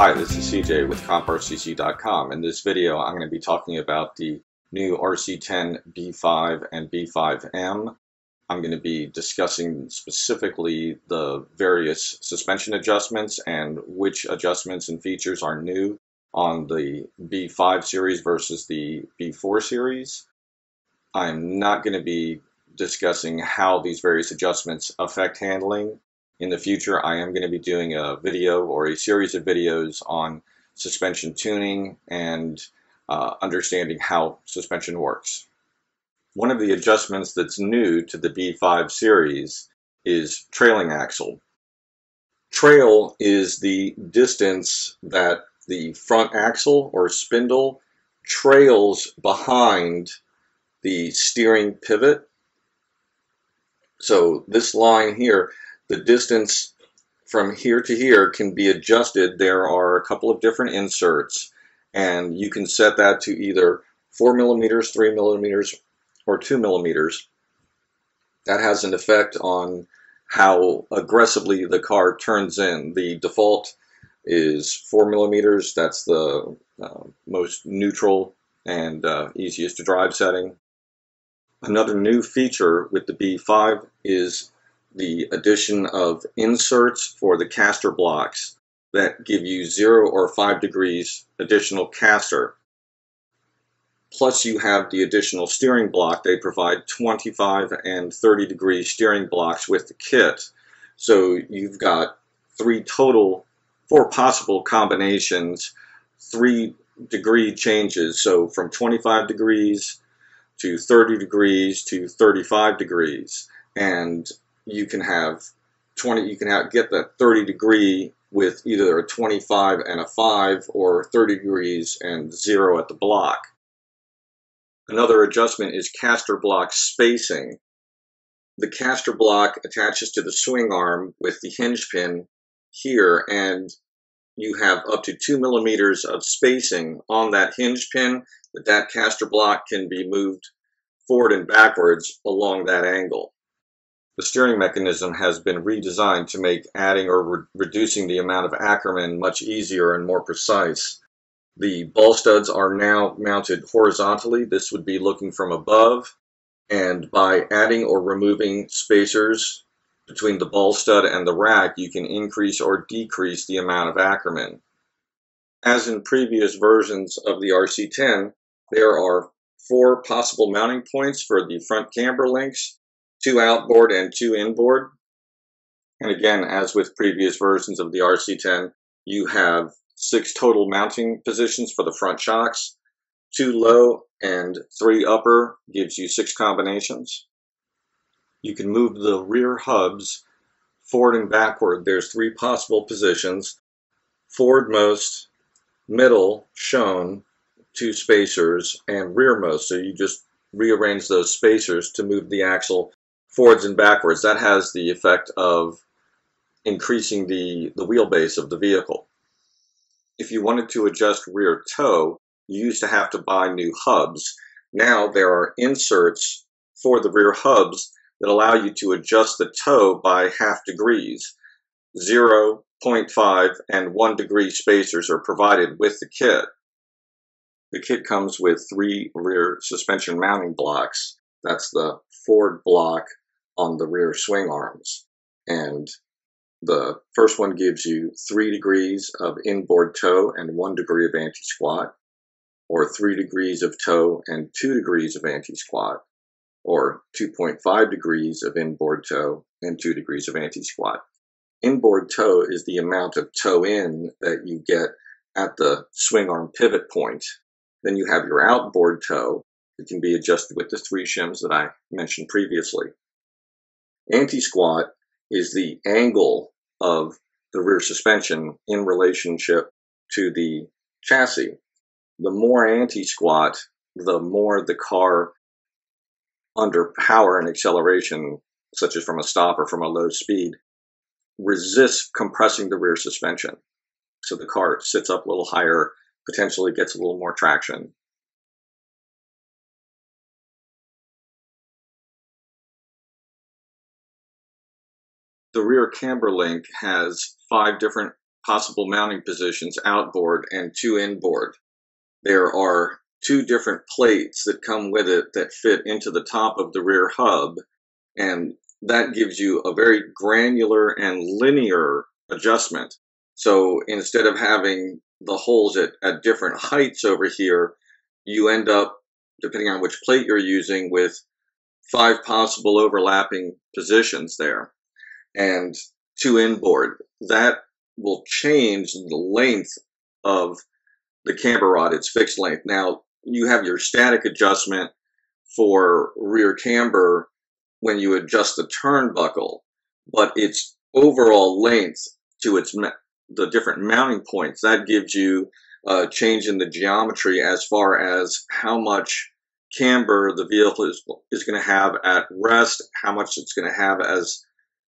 Hi, this is CJ with CJatCompRCC.com. In this video, I'm going to be talking about the new RC10 B5 and B5m. I'm going to be discussing specifically the various suspension adjustments and which adjustments and features are new on the B5 series versus the B4 series. I'm not going to be discussing how these various adjustments affect handling. In the future, I am going to be doing a video or a series of videos on suspension tuning and understanding how suspension works. One of the adjustments that's new to the B5 series is trailing axle. Trail is the distance that the front axle or spindle trails behind the steering pivot. So this line here, the distance from here to here can be adjusted. There are a couple of different inserts, and you can set that to either 4 millimeters, 3 millimeters, or 2 millimeters. That has an effect on how aggressively the car turns in. The default is 4 millimeters. That's the most neutral and easiest to drive setting. Another new feature with the B5 is the addition of inserts for the caster blocks that give you 0 or 5 degrees additional caster. Plus you have the additional steering block. They provide 25 and 30 degree steering blocks with the kit. So you've got 4 possible combinations, 3 degree changes. So from 25 degrees to 30 degrees to 35 degrees. And you can get that 30 degree with either a 25 and a 5 or 30 degrees and 0 at the block. Another adjustment is caster block spacing. The caster block attaches to the swing arm with the hinge pin here, and you have up to 2 millimeters of spacing on that hinge pin, but that caster block can be moved forward and backwards along that angle. The steering mechanism has been redesigned to make adding or reducing the amount of Ackerman much easier and more precise. The ball studs are now mounted horizontally. This would be looking from above, and by adding or removing spacers between the ball stud and the rack, you can increase or decrease the amount of Ackerman. As in previous versions of the RC10, there are 4 possible mounting points for the front camber links, 2 outboard and 2 inboard. And again, as with previous versions of the RC10, you have 6 total mounting positions for the front shocks. 2 low and 3 upper gives you 6 combinations. You can move the rear hubs forward and backward. There's 3 possible positions: forwardmost, middle shown, 2 spacers, and rearmost. So you just rearrange those spacers to move the axle forwards and backwards. That has the effect of increasing the wheelbase of the vehicle. If you wanted to adjust rear toe, you used to have to buy new hubs. Now there are inserts for the rear hubs that allow you to adjust the toe by ½ degrees. 0, 0.5, and 1 degree spacers are provided with the kit. The kit comes with 3 rear suspension mounting blocks. That's the forward block on the rear swing arms. And the first one gives you 3 degrees of inboard toe and 1 degree of anti-squat, or 3 degrees of toe and 2 degrees of anti-squat, or 2.5 degrees of inboard toe and 2 degrees of anti-squat. Inboard toe is the amount of toe in that you get at the swing arm pivot point. Then you have your outboard toe. It can be adjusted with the 3 shims that I mentioned previously. Anti-squat is the angle of the rear suspension in relationship to the chassis. The more anti-squat, the more the car, under power and acceleration, such as from a stop or from a low speed, resists compressing the rear suspension. So the car sits up a little higher, potentially gets a little more traction. The rear camber link has 5 different possible mounting positions outboard and 2 inboard. There are 2 different plates that come with it that fit into the top of the rear hub, and that gives you a very granular and linear adjustment. So instead of having the holes at different heights over here, you end up, depending on which plate you're using, with 5 possible overlapping positions there. And 2 inboard, that will change the length of the camber rod, its fixed length. Now, you have your static adjustment for rear camber when you adjust the turnbuckle, but its overall length to the different mounting points, that gives you a change in the geometry as far as how much camber the vehicle is going to have at rest, how much it's going to have as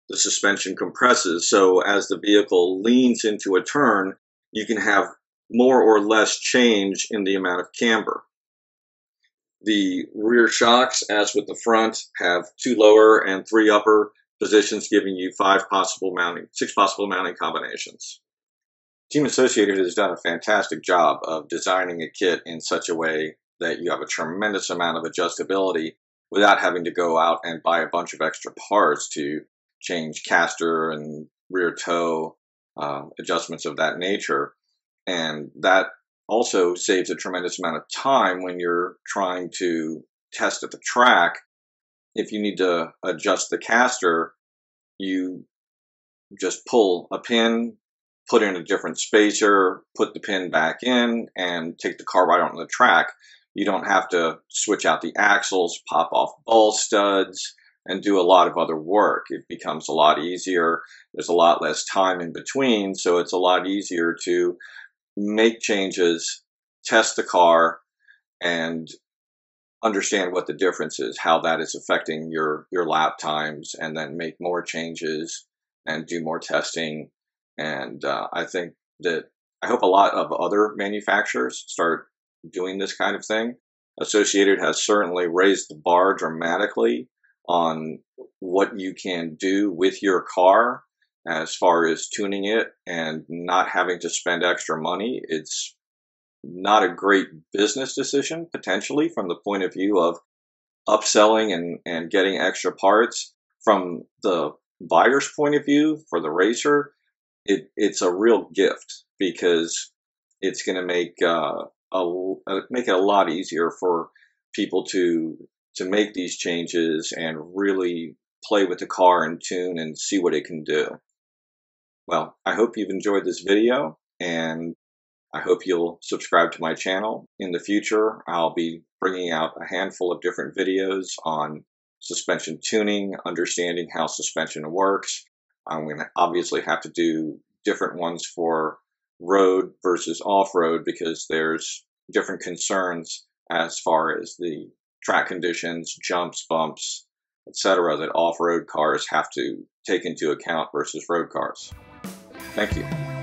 the suspension compresses. So as the vehicle leans into a turn, you can have more or less change in the amount of camber. The rear shocks, as with the front, have 2 lower and 3 upper positions, giving you 6 possible mounting combinations. Team Associated has done a fantastic job of designing a kit in such a way that you have a tremendous amount of adjustability without having to go out and buy a bunch of extra parts to change caster and rear toe, adjustments of that nature. And that also saves a tremendous amount of time when you're trying to test at the track. If you need to adjust the caster, you just pull a pin, put in a different spacer, put the pin back in, and take the car right onto the track. You don't have to switch out the axles, pop off ball studs, and do a lot of other work. It becomes a lot easier. There's a lot less time in between, so it's a lot easier to make changes, test the car, and understand what the difference is, how that is affecting your lap times, and then make more changes and do more testing. And I hope a lot of other manufacturers start doing this kind of thing. Associated has certainly raised the bar dramatically on what you can do with your car as far as tuning it and not having to spend extra money. It's not a great business decision, potentially, from the point of view of upselling and getting extra parts. From the buyer's point of view, for the racer, it's a real gift, because it's going to make it a lot easier for people to make these changes and really play with the car and tune and see what it can do. Well, I hope you've enjoyed this video, and I hope you'll subscribe to my channel. In the future, I'll be bringing out a handful of different videos on suspension tuning, understanding how suspension works. I'm going to obviously have to do different ones for road versus off-road, because there's different concerns as far as the track conditions, jumps, bumps, etc., that off-road cars have to take into account versus road cars. Thank you.